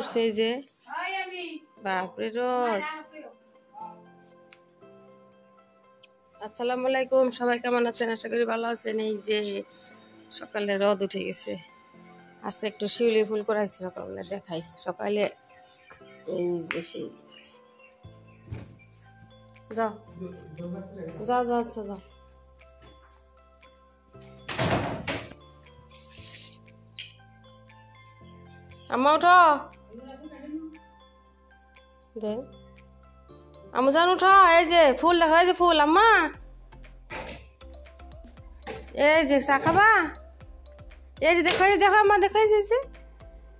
উঠছে এই যে বাপরে রোদ। আসসালামু আলাইকুম, সবাই কেমন আছেন? আশা করি ভালো আছেন। এই যে সকালে রোদ উঠে গেছে। আজকে একটু শিউলি ফুল করাইছি সকালে, দেখাই সকালে। এই যে সেই যাও যাও যাও, আচ্ছা যাও। আম্মা উঠো, দেখ আম্মু জান উঠো। এই যে ফুল দেখো, এই যে ফুল আম্মা, এই যে চা খাবা। এই যে দেখো, এই যে দেখো আম্মা, দেখো এই যে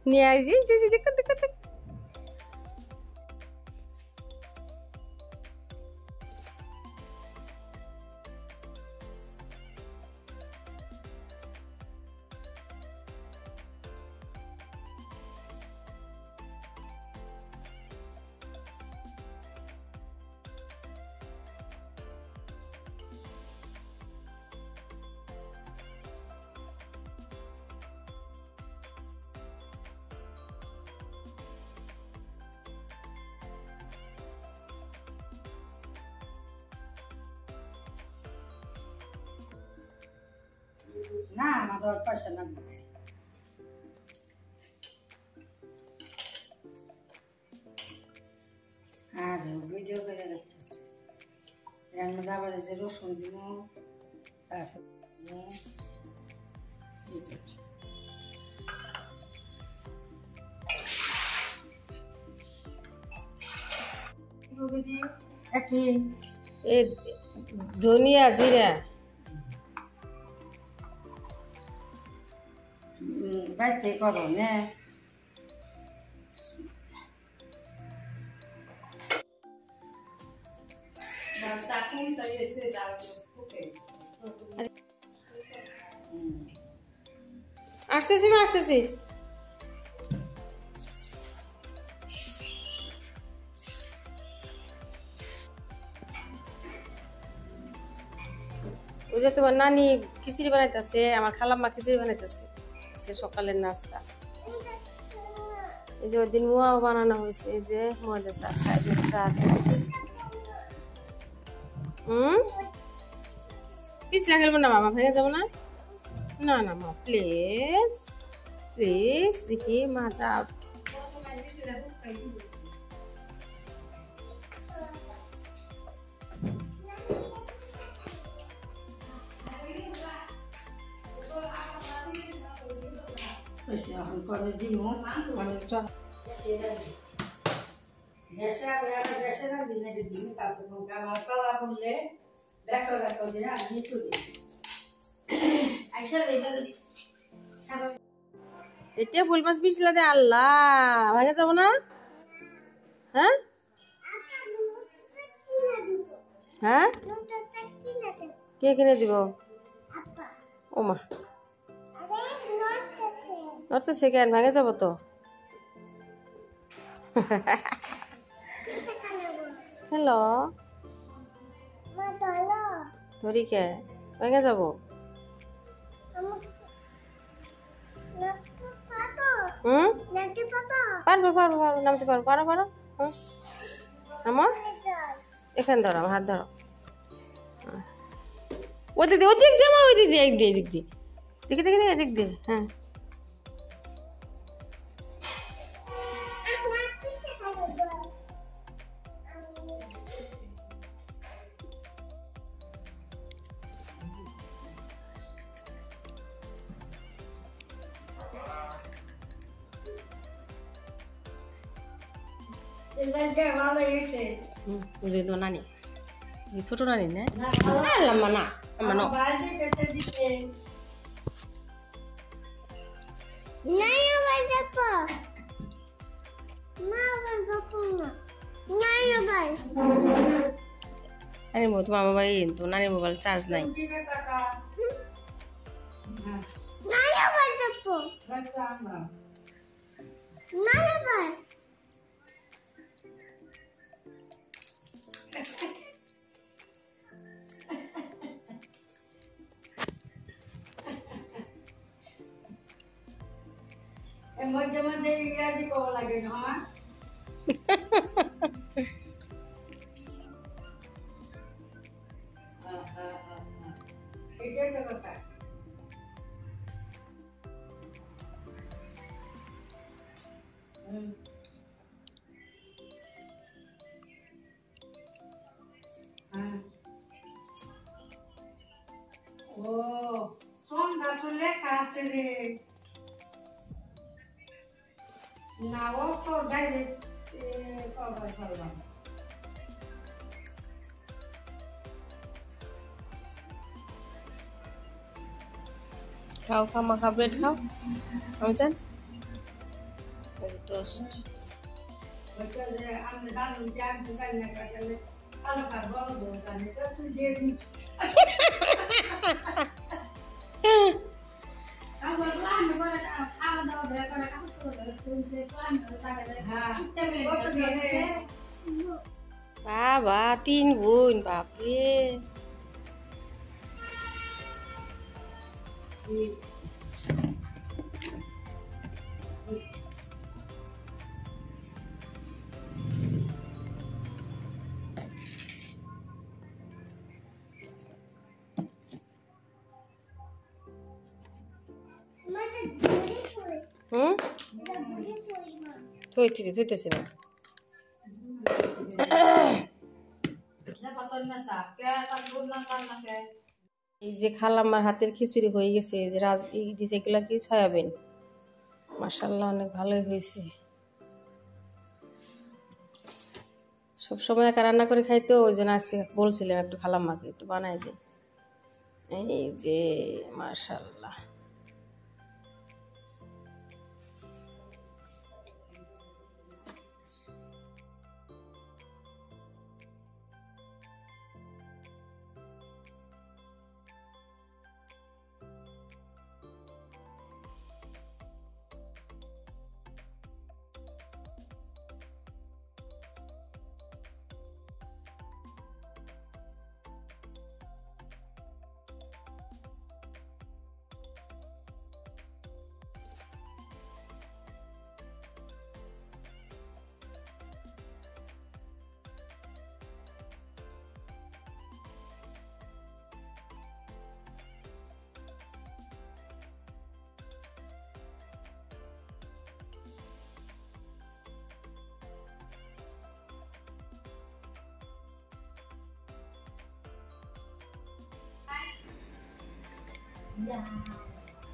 নিয়ে আই যে দেখো দেখো দেখো। না আমার পয়সা লাগবে আর ভিডিও করে রাখতেছি। এর মধ্যে আবার যে রসুন দিব, তারপর ধনিয়া জিরা বাইতে করো না। আসতেছি মা, আসতেছি। ওই যে তোমার নানি খিচুড়ি বানাইতেছে, আমার খালাম্মা খিচুড়ি বানাইতেছে, সে সকালের নাস্তা। এই যে ওই দিন মুয়াও বানানো হয়েছে, এই যে ময়দা চা খাই, চা পিছলা খেলবো না মামা, ভেঙে যাবো না। না না মা, প্লিজ প্লিজ, দেখি মা চা। এখন করে দিব মানে চল গ্যাসে গ্যাসে রাখবি না দিন, তারপর আমার পালা করলে দেখা দেখা দিয়ে আমি একটু দিই এটা ফুল মাছ পিছলা দে, আল্লাহ ভেঙে যাবো না। হ্যাঁ হ্যাঁ, কে কিনে দিব? ও মা, নড়তেছে কেন? ভেঙে যাবো তো। হ্যালো, ধরি কে? ভেঙে যাবো। পারবো পারবো পারবো, নামতে পারবো, পারো পারো। আমার এখানে ধরো, আমার হাত ধরো। ওদিক দিয়ে, ওদিক দিয়ে মা, ওই দিক দিয়ে, এদিক দিয়ে, এদিক দিয়ে, দেখে দেখে এদিক দিয়ে। হ্যাঁ তো নানি, ছোট নানি না, লম্বা না, লম্বা না। নানি মো, তোমার মোবাইল তো, নানি মোবাইল চার্জ নাই। মধ্যে মধ্যে ইংরাজি কওয়া লাগে না এটাই তো কথা ও সন্ধ্যা তো লেখা আছে রে না ও তো ডাইরেক্ট কভার করলাম খাও খাও মাখা ব্রেড খাও আমি চান টোস্ট ওইটা যে আমি জানি যে আমি জানি না কাটালে আলো কার বড় বড় জানি তো তুই দেবি আগর প্ল্যান করে খাওয়া দাওয়া ধরে করে কাজ করে শুনছে প্ল্যান করে থাকে হ্যাঁ কত জনে বাবা 3 বোন বাপরে থইতেছে মা এই যে খালাম্মার হাতের খিচুড়ি হয়ে গেছে এই যে এই দিছে এগুলা কি সয়াবিন মাশাআল্লাহ অনেক ভালোই হয়েছে সব সময় একা রান্না করে খাই তো ওই জন্য আজকে বলছিলাম একটু খালাম্মাকে একটু বানাই দে এই যে মাশাআল্লাহ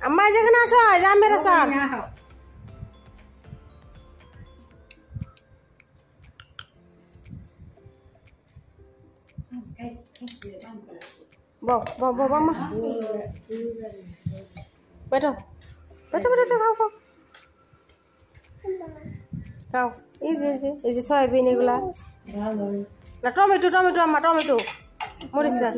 আম্মা যেখানে আসো যা মেরা সার বউ বউ বউ আম্মা বেটো বেটো বেটো খাও খাও খাও এই যে সয়াবিন এগুলা না টমেটো টমেটো আম্মা টমেটো মরিস না